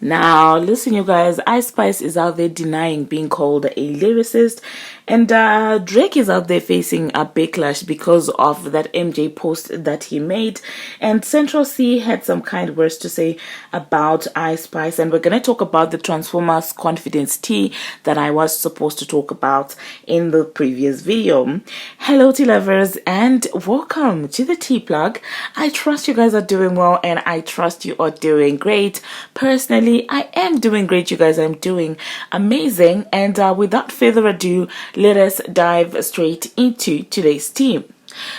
Now, listen, you guys, Ice Spice is out there denying being called a lyricist, and Drake is out there facing a backlash because of that MJ post that he made. And Central C had some kind words to say about Ice Spice, and we're going to talk about the Transformers confidence tea that I was supposed to talk about in the previous video. Hello, tea lovers, and welcome to the tea plug. I trust you guys are doing well, and I trust you are doing great. Personally, I am doing great, you guys. I'm doing amazing. And without further ado, let us dive straight into today's tea.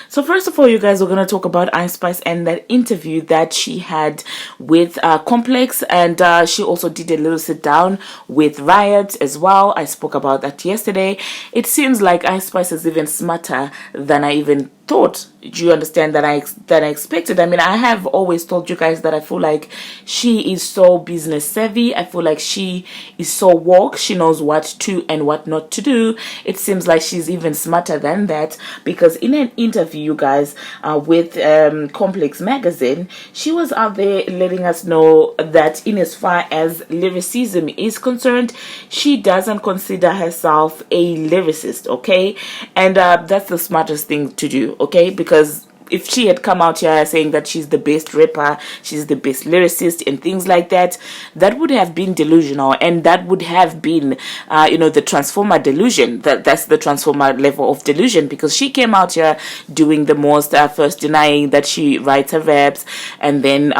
So first of all, you guys, we're going to talk about Ice Spice and that interview that she had with Complex, and she also did a little sit down with Riot as well. I spoke about that yesterday. It seems like Ice Spice is even smarter than I even thought. Do you understand that I expected? I mean, I have always told you guys that I feel like she is so business savvy. I feel like she is so woke. She knows what to and what not to do. It seems like she's even smarter than that, because in an interview, you guys, with Complex magazine, she was out there letting us know that in as far as lyricism is concerned, she doesn't consider herself a lyricist, okay? And that's the smartest thing to do, okay? Because if she had come out here saying that she's the best rapper, she's the best lyricist and things like that, that would have been delusional, and that would have been the Transformer delusion. That's the Transformer level of delusion, because she came out here doing the most, first denying that she writes her raps, and then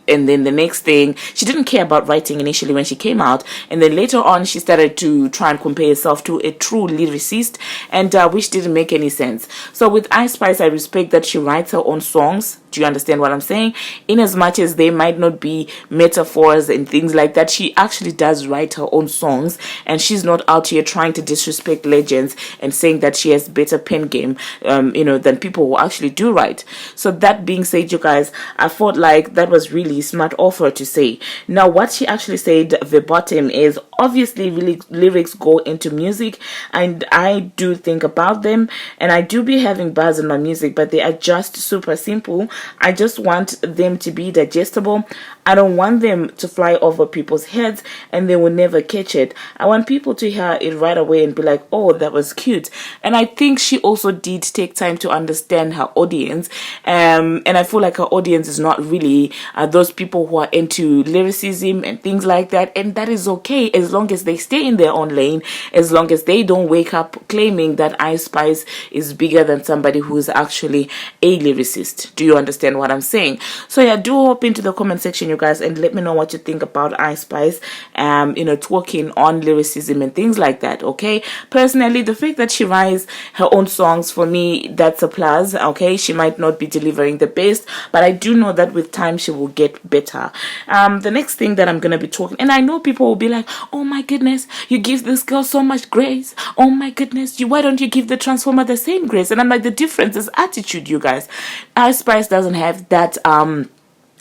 and then the next thing, she didn't care about writing initially when she came out, and then later on she started to try and compare herself to a true lyricist, and which didn't make any sense. So with Ice Spice, I respect that she writes her own songs. Do you understand what I'm saying? In as much as they might not be metaphors and things like that, she actually does write her own songs, and she's not out here trying to disrespect legends and saying that she has better pen game than people who actually do write. So that being said, you guys, I thought like that was really smart of her to say. Now what she actually said verbatim is, obviously really lyrics go into music, and I do think about them, and I do be having bars in my music, but they are just super simple. I just want them to be digestible. I don't want them to fly over people's heads and they will never catch it. I want people to hear it right away and be like, oh, that was cute. And I think she also did take time to understand her audience, and I feel like her audience is not really those people who are into lyricism and things like that, and that is okay as long as they stay in their own lane, as long as they don't wake up claiming that Ice Spice is bigger than somebody who's actually a lyricist. Do you understand what I'm saying? So yeah, do hop into the comment section, you guys, and let me know what you think about Ice Spice, talking on lyricism and things like that, okay? Personally, the fact that she writes her own songs, for me, that's a plus, okay? She might not be delivering the best, but I do know that with time she will get better. The next thing that I'm gonna be talking, and I know people will be like, oh my goodness, you give this girl so much grace. Oh my goodness, why don't you give the Transformer the same grace? And I'm like, the difference is attitude, you guys. Ice Spice doesn't have that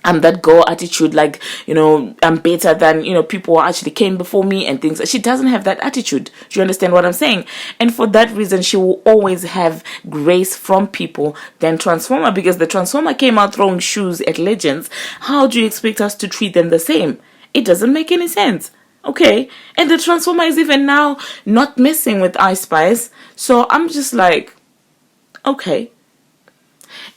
that girl attitude, like, I'm better than, people who actually came before me and things. She doesn't have that attitude. Do you understand what I'm saying? And for that reason, she will always have grace from people than Transformer, because the Transformer came out throwing shoes at legends. How do you expect us to treat them the same? It doesn't make any sense. Okay, and the Transformer is even now not messing with Ice Spice. So I'm just like, okay.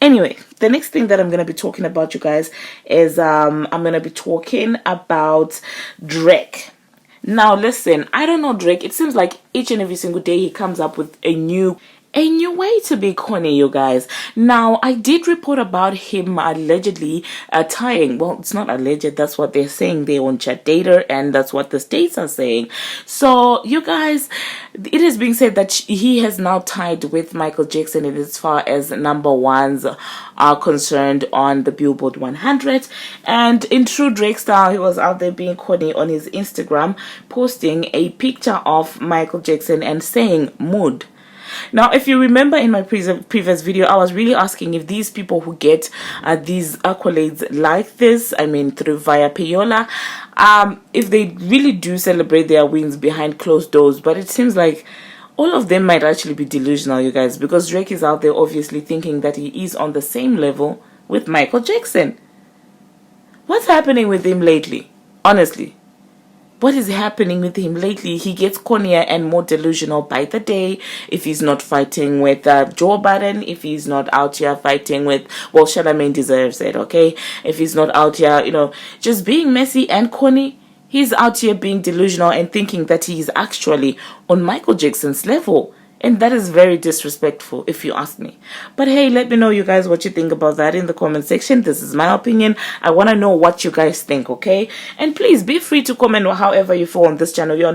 Anyway, the next thing that I'm going to be talking about, you guys, is I'm going to be talking about Drake. Now, listen, I don't know Drake. It seems like each and every single day he comes up with a new way to be corny, you guys. Now, I did report about him allegedly tying, well, it's not alleged, that's what they're saying. They on chat data, and that's what the states are saying. So, you guys, it is being said that he has now tied with Michael Jackson as far as number ones are concerned on the Billboard 100. And in true Drake style, he was out there being corny on his Instagram, posting a picture of Michael Jackson and saying mood. Now, if you remember in my previous video, I was really asking if these people who get these accolades like this, I mean through via payola, if they really do celebrate their wins behind closed doors. But it seems like all of them might actually be delusional, you guys, because Drake is out there obviously thinking that he is on the same level with Michael Jackson. What's happening with him lately? Honestly, what is happening with him lately? He gets cornier and more delusional by the day. If he's not fighting with Joe Biden, if he's not out here fighting with, well, Charlamagne deserves it, okay? If he's not out here, just being messy and corny, he's out here being delusional and thinking that he's actually on Michael Jackson's level. And that is very disrespectful, if you ask me. But hey, let me know, you guys, what you think about that in the comment section. This is my opinion. I want to know what you guys think, okay? And please be free to comment however you feel on this channel. We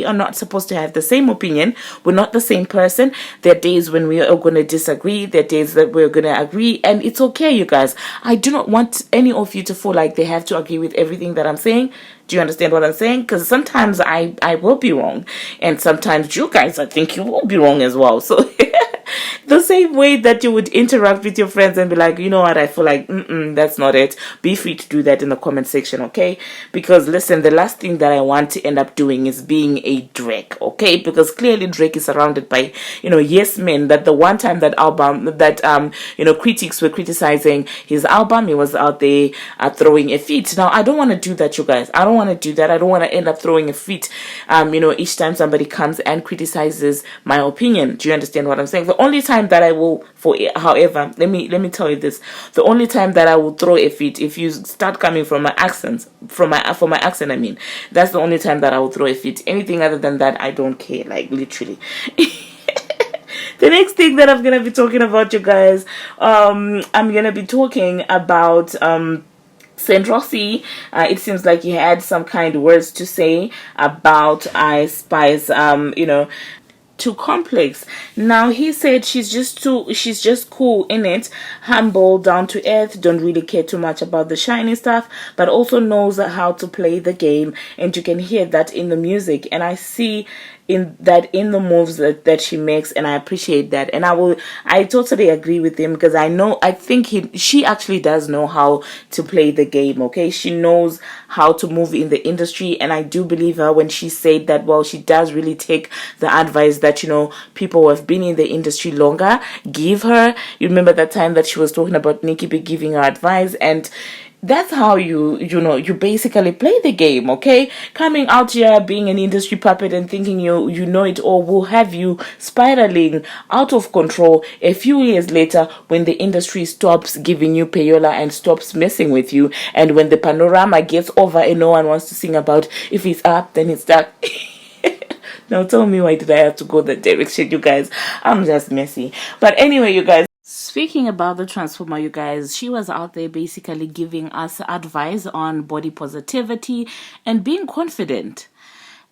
are not supposed to have the same opinion. We're not the same person. There are days when we are going to disagree. There are days that we're going to agree. And it's okay, you guys. I do not want any of you to feel like they have to agree with everything that I'm saying. Do you understand what I'm saying? Because sometimes I will be wrong. And sometimes you guys, I think you will be wrong as well. So the same way that you would interact with your friends and be like, you know what, I feel like, that's not it. Be free to do that in the comment section, okay? Because listen, the last thing that I want to end up doing is being a Drake, okay? Because clearly Drake is surrounded by, yes men. That the one time that album, that, critics were criticizing his album, he was out there throwing a fit. Now, I don't want to do that, you guys. I don't want to do that. I don't want to end up throwing a fit, each time somebody comes and criticizes my opinion. Do you understand what I'm saying? The only time that I will, however, let me tell you this: the only time that I will throw a fit, if you start coming from my accents, for my accent, I mean, that's the only time that I will throw a fit. Anything other than that, I don't care. Like literally. The next thing that I'm gonna be talking about, you guys, I'm gonna be talking about Saint Rossi. It seems like he had some kind words to say about Ice Spice. Too complex. Now he said she's just cool in it, humble, down to earth, don't really care too much about the shiny stuff, but also knows how to play the game, and you can hear that in the music, and I see in the moves that she makes, and I appreciate that, and I totally agree with him, because I think she actually does know how to play the game, okay? She knows how to move in the industry, and I do believe her when she said that, well, she does really take the advice that people who have been in the industry longer give her. You remember that time that she was talking about Nicki B giving her advice, and that's how you basically play the game, okay? Coming out here being an industry puppet and thinking you know it all will have you spiraling out of control a few years later, when the industry stops giving you payola and stops messing with you, and when the panorama gets over and no one wants to sing about if it's up then it's dark. Now tell me, why did I have to go that direction, you guys? I'm just messy. But anyway, you guys, speaking about the Transformer, you guys, she was out there basically giving us advice on body positivity and being confident.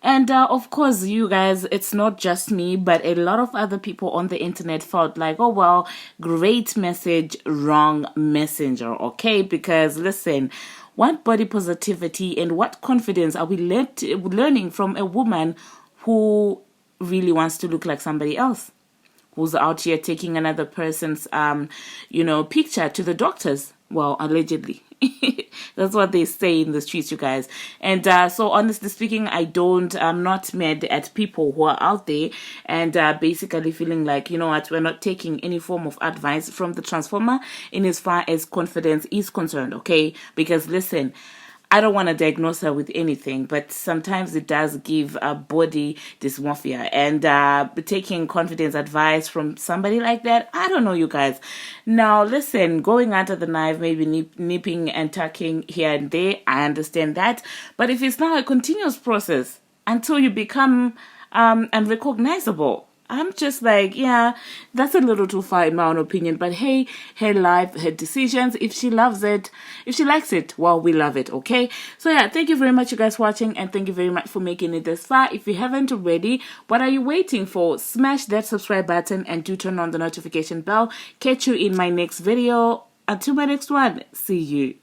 And of course, you guys, it's not just me, but a lot of other people on the internet felt like, oh, well, great message, wrong messenger, okay? Because listen, what body positivity and what confidence are we learning from a woman who really wants to look like somebody else, who's out here taking another person's, picture to the doctors? Well, allegedly. That's what they say in the streets, you guys. And so honestly speaking, I'm not mad at people who are out there and basically feeling like, you know what, we're not taking any form of advice from the Transformer in as far as confidence is concerned, okay? Because listen, I don't want to diagnose her with anything, but sometimes it does give a body dysmorphia. And taking confidence advice from somebody like that, I don't know, you guys. Now, listen, going under the knife, maybe nipping and tucking here and there, I understand that. But if it's now a continuous process until you become unrecognizable, I'm just like, yeah, that's a little too far in my own opinion. But hey, her life, her decisions. If she loves it, if she likes it, well, we love it, okay? So yeah, thank you very much, you guys, for watching, and thank you very much for making it this far. If you haven't already, what are you waiting for? Smash that subscribe button and do turn on the notification bell. Catch you in my next video. Until my next one, see you.